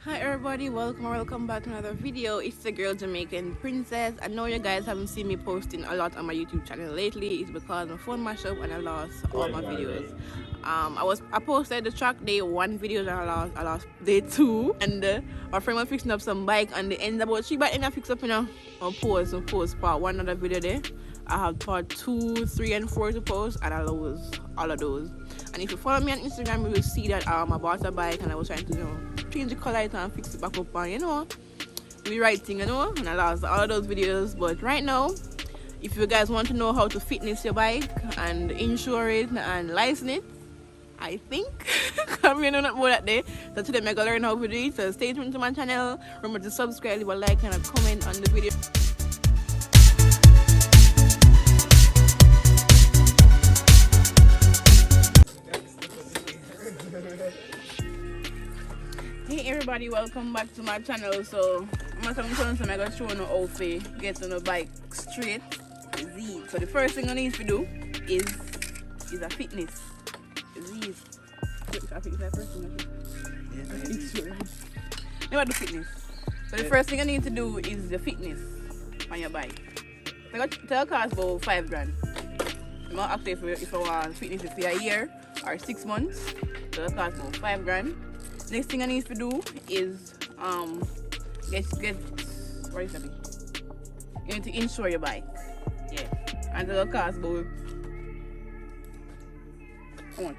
Hi everybody, welcome back to another video. It's the girl Jamaican princess. I know you guys haven't seen me posting a lot on my YouTube channel lately. It's because my phone mashed up and I lost all my videos. I posted the track day 1 videos and I lost day 2, and my friend was fixing up some bike and the end about she and I fix up on post part 1 other video there. I have part 2, 3 and 4 to post and I lost all of those. And if you follow me on Instagram, you will see that I bought a bike and I was trying to change the color and fix it back up and do the right thing, and I lost all of those videos. But right now, if you guys want to know how to fitness your bike and insure it and license it, I think I'm going to know more that day. So today I'm going to learn how to do it. So stay tuned to my channel. Remember to subscribe, leave a like and a comment on the video. Hey everybody, welcome back to my channel. So I'm going to show you how to get on the bike straight. So the first thing I need to do is a fitness. Never do fitness. So the first thing I need to do is the fitness on your bike. So I tell cost about $5 grand. I'm not asking if I want fitness for a year or 6 months. So it costs about $5 grand. Next thing I need to do is get what is that? You need to insure your bike. Yeah. And it'll cost about how much?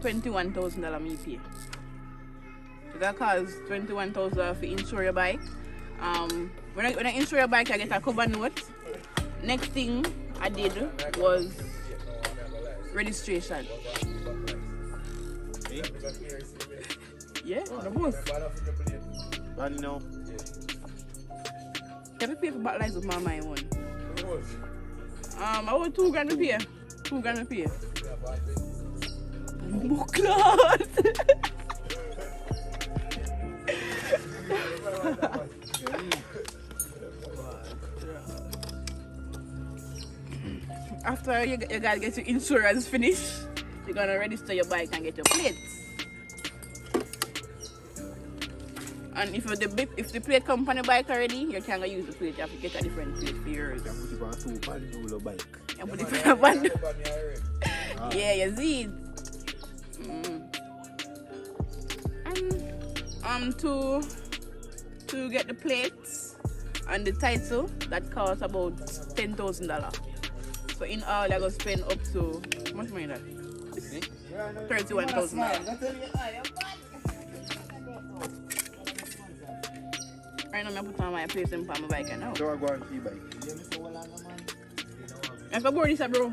$21,000 me pay. So that costs $21,000 to insure your bike. When I insure your bike, I get a cover note. Next thing I did was registration. Yeah, the most. But no. Can I pay for back lights with my one? I want $2 grand to pay. $2 grand to pay. Oh, God. After you gotta get your insurance finished, you're gonna register your bike and get your plates. And if the plate comes on the bike already, you can't use the plate. You have to get a different plate for yours. You put it on 2 pandula bike. You put it on one. Yeah, you see it. And to get the plates and the title, that costs about $10,000. So in all, I go spend up to how much money that? $31,000. Right now, I put on my place and put my bike now. So I go and see bike. I have to board this, bro.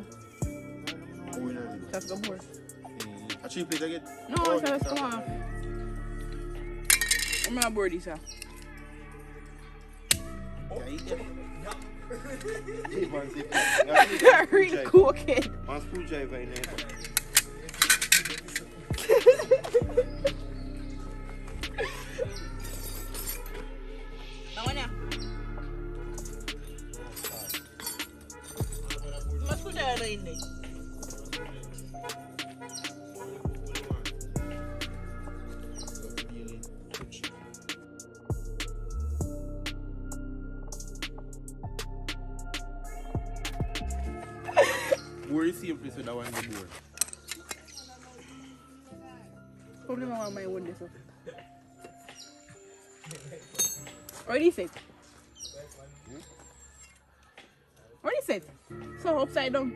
Oh, Just go board. A cheap place I get? No, it's just come off. I'm gonna board this, Really cool kid. One screwdriver in there. Where is the place with that one in the board? Probably my one my own this up. Already set. Already set. So upside down.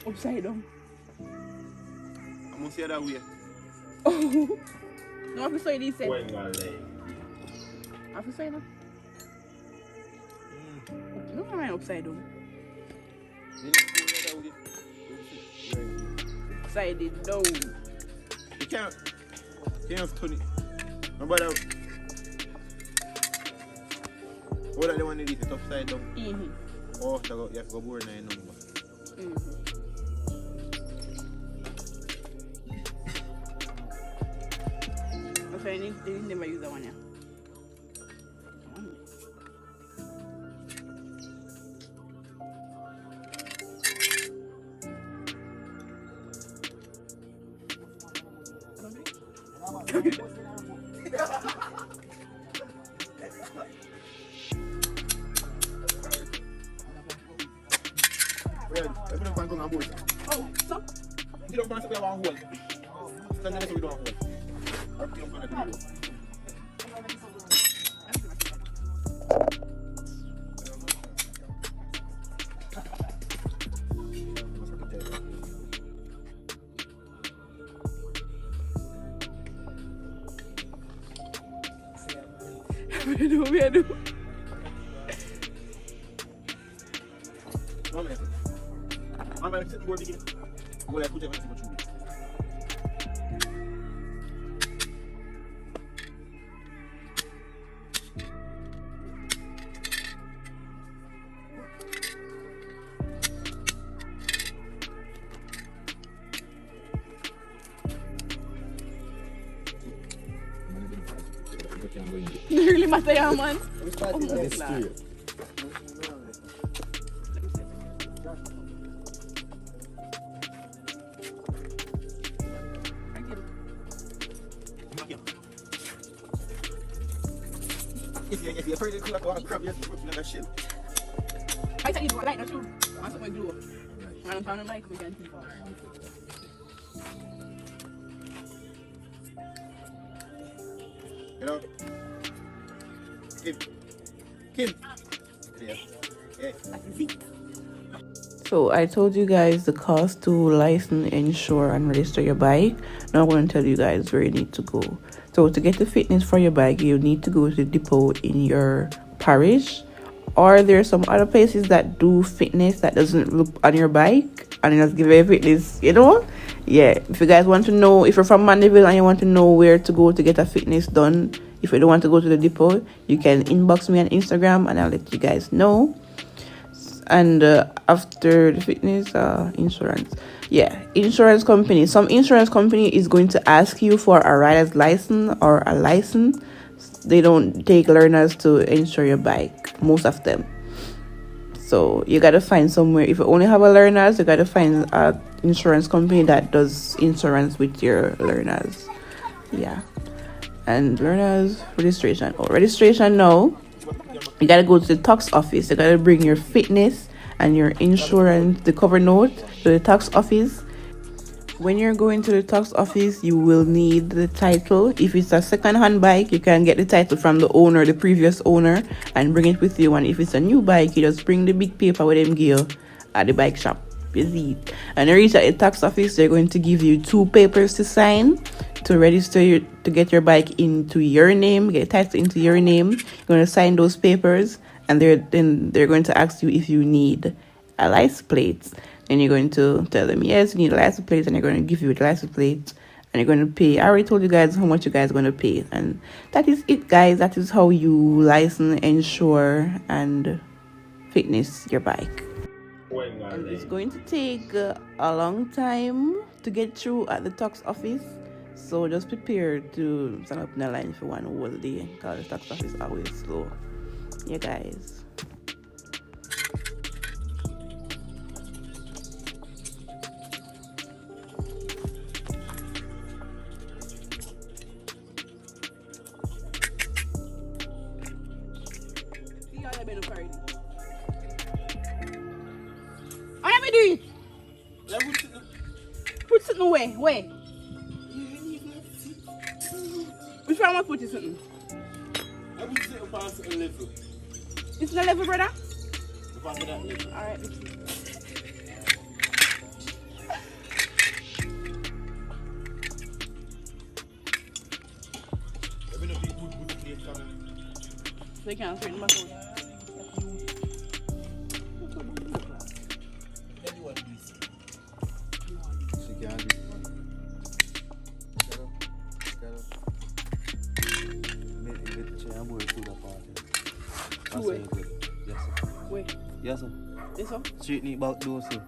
Upside down. I must see that way. Oh. No, I have to say this set. I have to say that. No, I'm upside down. Upside it down. You can't turn it. No bother. What are the one that is it upside down? Oh, you have to go board 9 number. Okay, they never use that one, yeah. Oh, stop. You don't want to be a one hole. Stand there so we don't hold. Okay, I'm gonna do it. We do. One minute. I'm going to sit the board begin. I'm going to put everything through. Really matter, yeah, man. Oh my God. If you're afraid to do like a crab, you have to put another shit. I tell you, I like that too. Want something to do. I don't sound like we can keep on. You know? Kim. Yeah. Yeah. So I told you guys the cost to license, insure, and register your bike. Now I'm going to tell you guys where you need to go. So to get the fitness for your bike, you need to go to the depot in your parish, or there are some other places that do fitness that doesn't look on your bike and just give you a fitness, you know. Yeah, if you guys want to know, if you're from Mandeville and you want to know where to go to get a fitness done, if you don't want to go to the depot, you can inbox me on Instagram and I'll let you guys know. And after the fitness, insurance, insurance company, some insurance company is going to ask you for a rider's license or a license. They don't take learners to insure your bike, most of them. So you gotta find somewhere. If you only have a learners, you gotta find a insurance company that does insurance with your learners. Yeah. And learners registration. Registration now, you gotta go to the tax office. You gotta bring your fitness and your insurance, the cover note, to the tax office. When you're going to the tax office, you will need the title. If it's a second-hand bike, you can get the title from the owner, the previous owner, and bring it with you. And if it's a new bike, you just bring the big paper with them gear at the bike shop. You see it. And you reach at the tax office, they're going to give you 2 papers to sign to register to get your bike into your name, get title into your name. You're going to sign those papers, and they're going to ask you if you need a license plate. And you're going to tell them, yes, you need a license plate, and they're going to give you a license plate, and you're going to pay. I already told you guys how much you guys are going to pay. And that is it, guys. That is how you license, insure, and fitness your bike. And it's going to take a long time to get through at the tax office. So just prepare to stand up in the line for one whole day, because the tax office is always slow. Yeah, guys. What am I doing? Put something away. Where? Which one am I putting something? I would say pass a level. It's the level, brother? Pass that level. Alright. They can't straighten back out. Yes, sir. This one? Street need about those, sir.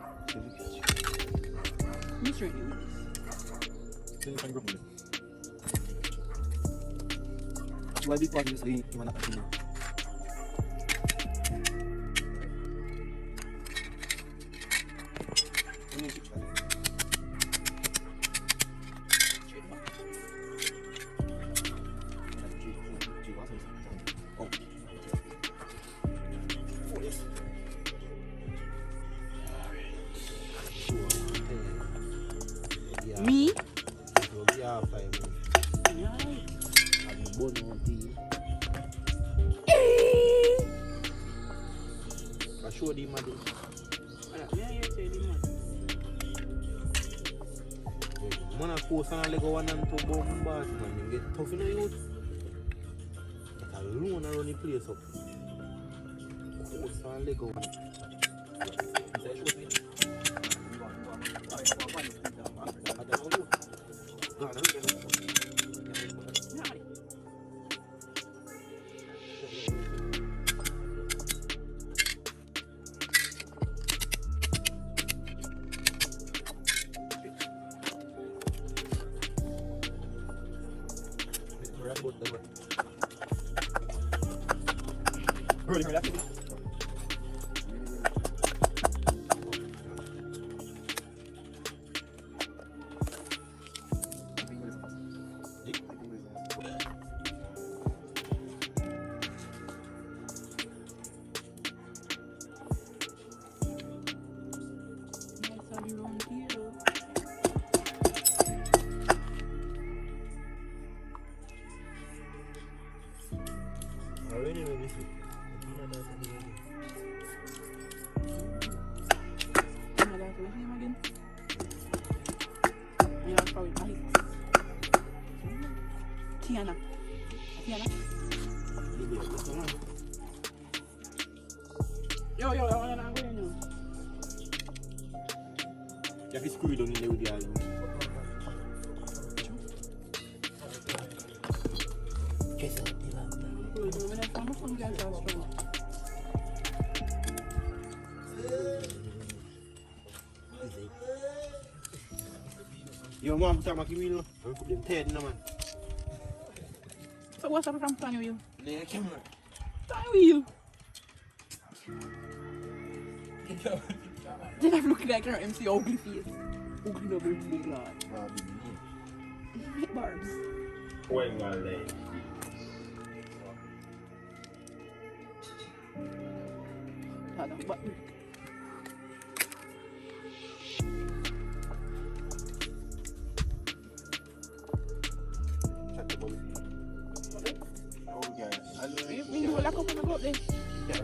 You straighten Why big part is you wanna continue? half time. Right. I'm the bone on tea. I show the man. Man a course and a Lego 1 and 2 bomb bars, man. You get tough in the youth. Get alone and run the place up. Course and Lego 1. Tiana. Yo, I'm going now. You have to screw it down in there with the island. Yo, man, put my camera. I'm put them head in the man. So what's up from Tanya Wheel? Lay the camera. Tanya Wheel! Did I look like her MC ugly face? Ugly no big lad. Barbs. When my leg. But you like up on the boat there? Yeah,